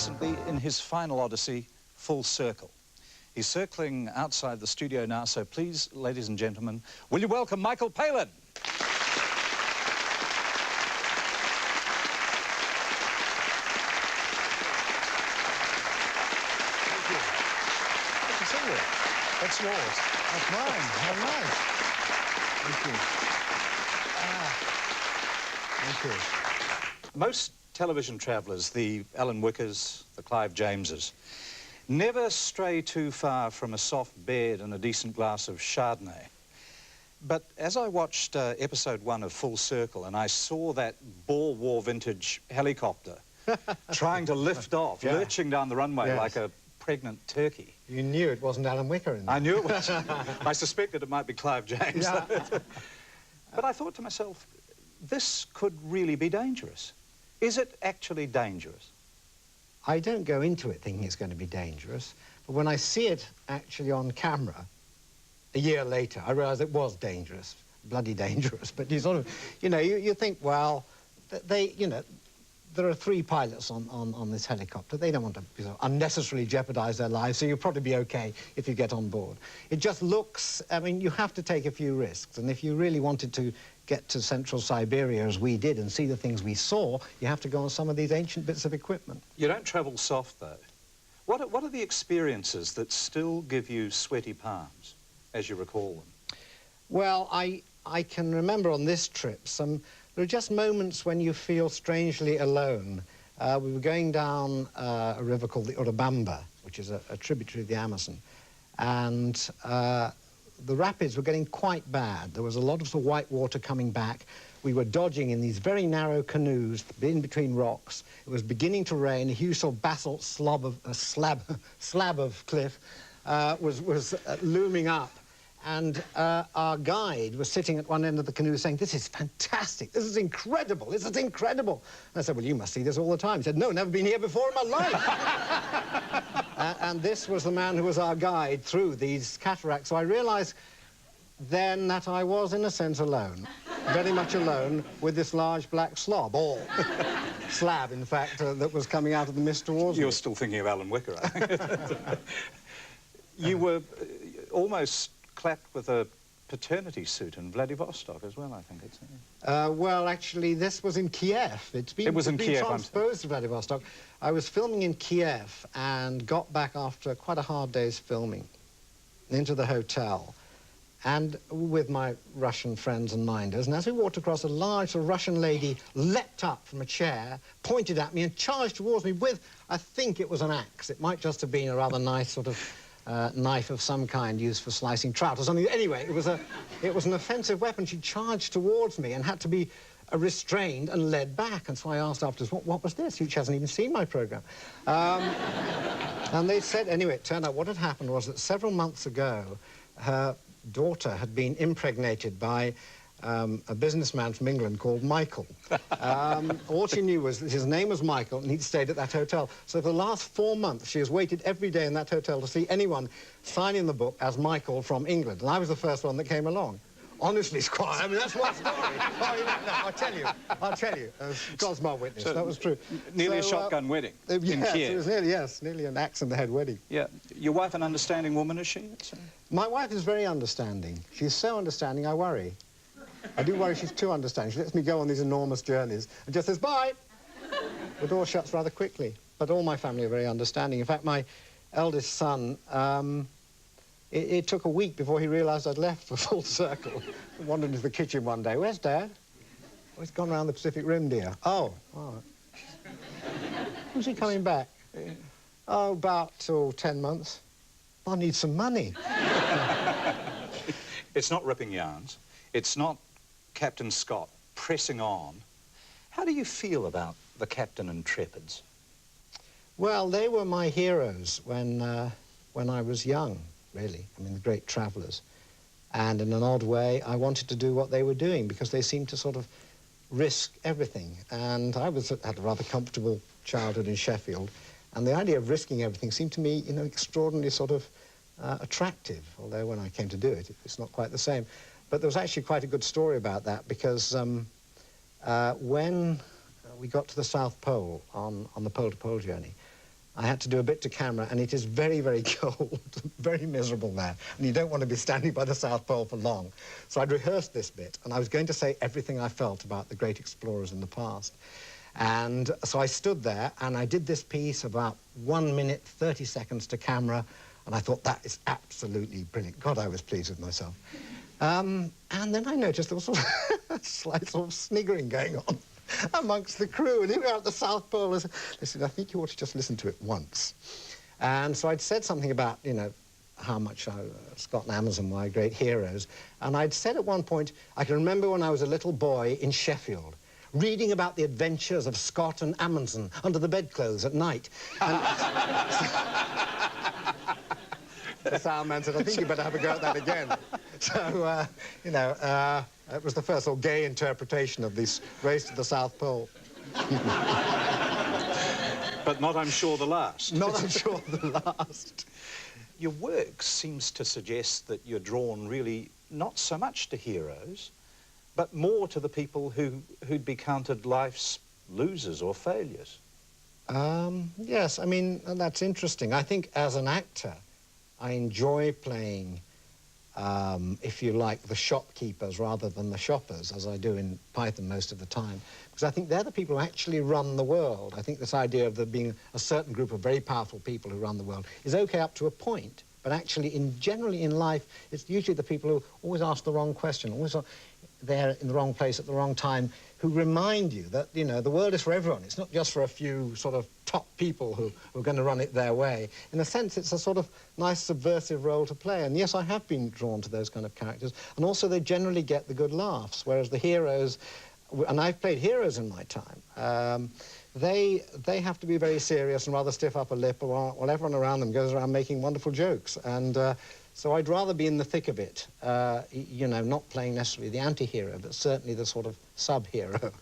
recently in his final odyssey, Full Circle. He's circling outside the studio now, so please, ladies and gentlemen, will you welcome Michael Palin? Thank you. Good to see you. That's yours. That's mine. How nice. Thank you. Thank you. Most television travellers, the Alan Wickers, the Clive Jameses, never stray too far from a soft bed and a decent glass of Chardonnay. But as I watched episode 1 of Full Circle and I saw that Boer War vintage helicopter trying to lift off, lurching down the runway like a pregnant turkey. You knew it wasn't Alan Wicker in there. I knew it was. I suspected it might be Clive James. Yeah. But I thought to myself, this could really be dangerous. Is it actually dangerous? I don't go into it thinking it's going to be dangerous, but when I see it actually on camera, a year later, I realise it was dangerous, bloody dangerous. But you sort of, you know, you think, well, you know, there are 3 pilots on this helicopter. They don't want to unnecessarily jeopardise their lives, so you'll probably be okay if you get on board. It just looks, I mean, you have to take a few risks, and if you really wanted to get to central Siberia, as we did, and see the things we saw, you have to go on some of these ancient bits of equipment. You don't travel soft, though. What are the experiences that still give you sweaty palms, as you recall them? Well, I can remember on this trip there are just moments when you feel strangely alone. We were going down a river called the Urubamba, which is a tributary of the Amazon, and the rapids were getting quite bad. There was a lot of the white water coming back. We were dodging in these very narrow canoes in between rocks. It was beginning to rain. A huge sort of basalt slab of cliff was looming up. And our guide was sitting at one end of the canoe saying, "This is fantastic, this is incredible, this is incredible." And I said, "Well, you must see this all the time." He said, "No, never been here before in my life." And this was the man who was our guide through these cataracts. So I realised then that I was, in a sense, alone, very much alone with this large black slab, or slab, in fact, that was coming out of the mist towards me. You're still thinking of Alan Wicker, I think. You were almost clapped with a paternity suit in Vladivostok as well, I think it's. Well, actually, this was in Kiev. It's been transposed to Vladivostok. I was filming in Kiev and got back after quite a hard day's filming into the hotel, and with my Russian friends and minders, and as we walked across, a large Russian lady leapt up from a chair, pointed at me and charged towards me with, I think it was an axe. It might just have been a rather nice sort of knife of some kind used for slicing trout or something. Anyway, it was an offensive weapon. She charged towards me and had to be restrained and led back. And so I asked afterwards, what was this? She hasn't even seen my programme. And they said, anyway, it turned out what had happened was that several months ago, her daughter had been impregnated by a businessman from England called Michael. All she knew was that his name was Michael and he'd stayed at that hotel. So for the last 4 months, she has waited every day in that hotel to see anyone sign in the book as Michael from England. And I was the first one that came along. Honestly, Squire, I mean, that's my story. Oh, you know, no, I'll tell you. God's my witness, so that was true. Nearly a shotgun wedding in yes, Kiev. It was nearly an axe-in-the-head wedding. Yeah. Your wife an understanding woman, is she? My wife is very understanding. She's so understanding, I worry. I do worry she's too understanding. She lets me go on these enormous journeys and just says, "Bye." The door shuts rather quickly. But all my family are very understanding. In fact, my eldest son, it took a week before he realised I'd left for Full Circle. I wandered into the kitchen one day. "Where's Dad?" "Oh, he's gone round the Pacific Rim, dear." "Oh, all right." "When's he coming back?" "Oh, about 10 months." "I need some money." It's not ripping yarns. It's not Captain Scott pressing on. How do you feel about the Captain and Trepids? Well, they were my heroes when I was young, really. I mean, the great travellers. And in an odd way, I wanted to do what they were doing because they seemed to sort of risk everything. And I had a rather comfortable childhood in Sheffield, and the idea of risking everything seemed to me, you know, extraordinarily sort of attractive, although when I came to do it, it's not quite the same. But there was actually quite a good story about that because when we got to the South Pole on the pole-to-pole journey, I had to do a bit to camera, and it is very, very cold, very miserable there, and you don't want to be standing by the South Pole for long. So I'd rehearsed this bit, and I was going to say everything I felt about the great explorers in the past. And so I stood there, and I did this piece about 1 minute, 30 seconds to camera, and I thought, that is absolutely brilliant. God, I was pleased with myself. And then I noticed there was sort of a slight sort of sniggering going on amongst the crew. And here we are at the South Pole. They said, I think you ought to just listen to it once. And so I'd said something about, you know, how much Scott and Amazon were my great heroes. And I'd said at one point, I can remember when I was a little boy in Sheffield, reading about the adventures of Scott and Amundsen under the bedclothes at night. And the sound man said, I think you better have a go at that again. So, you know, it was the first sort of gay interpretation of this race to the South Pole. But not, I'm sure, the last. Not, I'm sure, the last. Your work seems to suggest that you're drawn really not so much to heroes, but more to the people who'd be counted life's losers or failures. Yes, I mean, that's interesting. I think as an actor, I enjoy playing, if you like, the shopkeepers rather than the shoppers, as I do in Python most of the time, because I think they're the people who actually run the world. I think this idea of there being a certain group of very powerful people who run the world is okay up to a point, but actually, generally in life, it's usually the people who always ask the wrong question, always are there in the wrong place at the wrong time, who remind you that, you know, the world is for everyone. It's not just for a few sort of top people who are going to run it their way. In a sense, it's a sort of nice subversive role to play. And yes, I have been drawn to those kind of characters. And also, they generally get the good laughs, whereas the heroes, and I've played heroes in my time, they have to be very serious and rather stiff upper lip, while everyone around them goes around making wonderful jokes. And so I'd rather be in the thick of it, you know, not playing necessarily the anti-hero, but certainly the sort of sub-hero.